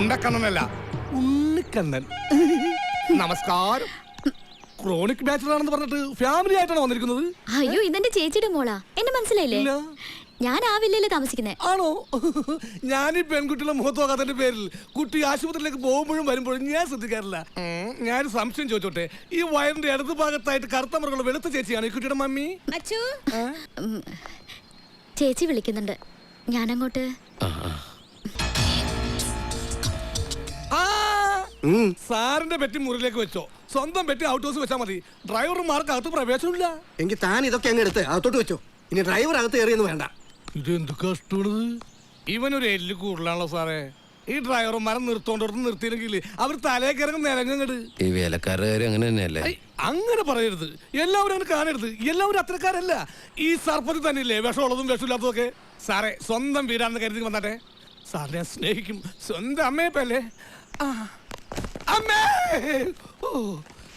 ഉണ്ടക്കണ്ണനല്ല, ഉണ്ണിക്കണ്ണൻ. നമസ്കാരം. Chronic bachelor ആണെന്ന് പറഞ്ഞിട്ട് ഫാമിലി ആയിട്ടാണ് വന്നിരിക്കുന്നത്. അയ്യോ, ഇതെന്റെ ചേച്ചിയുടെ മോളാ. എന്നെ മനസ്സിലായില്ലേ? ഞാൻ ആ വില്ലയില് താമസിക്കുന്നേ. ആണോ? ഞാൻ ഈ പെൺകുട്ടിയുടെ മുഖത്ത് നോക്കാത്തതിന്റെ പേരിൽ കുട്ടി ആശുപത്രിയിലേക്ക് പോകുമ്പോഴും വരുമ്പോഴും ഞാൻ ശ്രദ്ധിക്കാറില്ല. ഞാൻ സംശയം ചോദിച്ചോട്ടെ, ഈ വയറിന്റെ ഇടത് ഭാഗത്തായിട്ട് കറുത്ത മൃഗമുള്ള വെളുത്ത ചേച്ചിയാണ് ഈ കുട്ടിയുടെ മമ്മി? ചേച്ചി വിളിക്കുന്നുണ്ട്, ഞാനങ്ങോട്ട്. സാറിന്റെ പെട്ടി മുറിയിലേക്ക് വെച്ചോ, സ്വന്തം പെട്ടി ഔട്ട് ഹൗസ് വെച്ചാൽ മതി. ഡ്രൈവർമാർക്ക് അകത്ത് പ്രവേശനമില്ല. എങ്കിൽ താൻ ഇതൊക്കെ അങ്ങ് എടുത്ത് അകത്തോട്ട് വെച്ചോ. ഇനി ഡ്രൈവർ അകത്ത് കയറിയൊന്നും വേണ്ട. ഇതെന്ത് കഷ്ടമാണത്? ഇവനൊരു എല്ല് കൂടുതലാണല്ലോ സാറേ. ഈ ഡ്രൈവർമാരെ നിർത്തിയില്ലെങ്കിൽ അവർ തലേക്കിറങ്ങും നിലങ്ങട്. ഈ വേലക്കാരുടെ അങ്ങനെ തന്നെയല്ലേ? അങ്ങനെ പറയരുത്, എല്ലാവരും അങ്ങനെ കാണരുത്. എല്ലാവരും അത്രക്കാരല്ല. ഈ സർപ്പത്തിൽ തന്നെ ഇല്ലേ വിഷമുള്ളതും വിഷമില്ലാത്തതൊക്കെ. സാറേ, സ്വന്തം വീടാണെന്ന് കരുതി വന്നാട്ടെ. സാറിനെ സ്നേഹിക്കും. സ്വന്തം അമ്മയപ്പല്ലേ? അമ്മേ,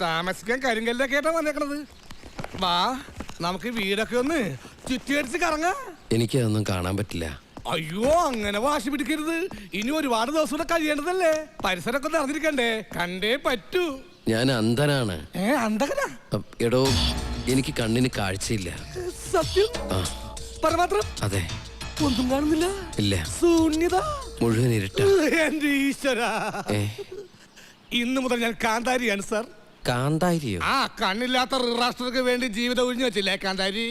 താമസിക്കാൻ കരിങ്കല്ലൊക്കെ ആയിട്ടാ വന്നേക്കണത്. വാ, നമുക്ക് വീടൊക്കെ ഒന്ന് ചുറ്റിയടിച്ച് കറങ്ങാം. എനിക്കതൊന്നും കാണാൻ പറ്റില്ല. അയ്യോ, അങ്ങനെ വാശി പിടിക്കരുത്. ഇനി ഒരുപാട് ദിവസം കൂടെ കഴിയേണ്ടതല്ലേ. പരിസരമൊക്കെ നടന്നിരിക്കണ്ടേ, കണ്ടേ പറ്റൂ. ഞാൻ അന്ധനാണ്. അന്ധകനാ? എടോ, എനിക്ക് കണ്ണിന് കാഴ്ചയില്ല. സത്യം? പരമാത്രം? അതെ. ഒന്നും കാണുന്നില്ല? ഇല്ല. ശൂന്യത മുഴുവൻ ഇരുട്ട. എന്റെ ഈശ്വര, ഇന്നു മുതൽ ഞാൻ കാന്താരിയാണ് സാർ. കാന്താരിയോ? ആ, കണ്ണില്ലാത്ത രാഷ്ട്രർക്ക് വേണ്ടി ജീവിതം ഒഴിഞ്ഞു വെച്ചില്ലേ കാന്താരി?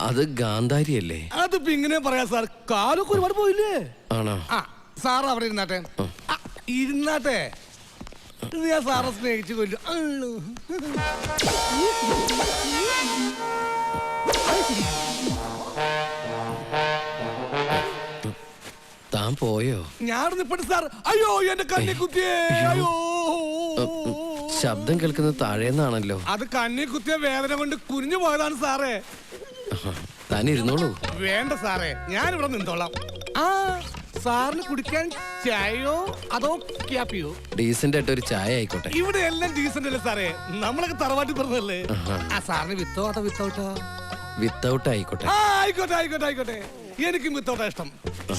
അത് ഗാന്ധാരിയല്ലേ? അതിപ്പോ ഇങ്ങനെ പറയാ സാർ, കാലൊക്കെ ഒരുപാട് പോയില്ലേ? ആണോ? ആ, സാർ അവിടെ ഇരുന്നാട്ടെ. ഇരുന്നാട്ടെ, ഞാൻ സാറെ സ്നേഹിച്ചു കൊല്ലു. താൻ പോയോ? ഞാൻ നിപ്പട്ട് സാർ. അയ്യോ, എന്റെ കണ്ണി കുത്തിയേ. അയ്യോ, ശബ്ദം കേൾക്കുന്നത് താഴേന്നാണല്ലോ. അത് കണ്ണി കുത്തിയ വേദന കൊണ്ട് കുനിഞ്ഞു പോയതാണ് സാറേ. താൻ ഇരുന്നോളൂ. വേണ്ട സാറേ, ഞാനിവിടെ നിന്നോളാം. ആ, സാറിന് കുടിക്കാൻ ചായയോ അതോ ക്യാപ്പിയോ? ഡീസന്റ് ആയിട്ട് ഒരു ചായ ആയിക്കോട്ടെ. ഇവിടെ എല്ലാം ഡീസന്റ് അല്ലേ സാറേ? നമ്മളൊക്കെ തറവാട്ടി പറഞ്ഞല്ലേ. ആ, സാറിന് വിത്തോ അതോ വിത്തൗട്ടോ? വിത്തൗട്ട് ആയിക്കോട്ടെ. ആയിക്കോട്ടെ ആയിക്കോട്ടെ ആയിക്കോട്ടെ. എനിക്കും വിത്തൗട്ടാ ഇഷ്ടം.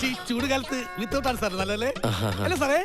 ഈ ചൂട് കാലത്ത് വിത്തൗട്ടാണ് സാർ നല്ലല്ലേ? അല്ലേ സാറേ?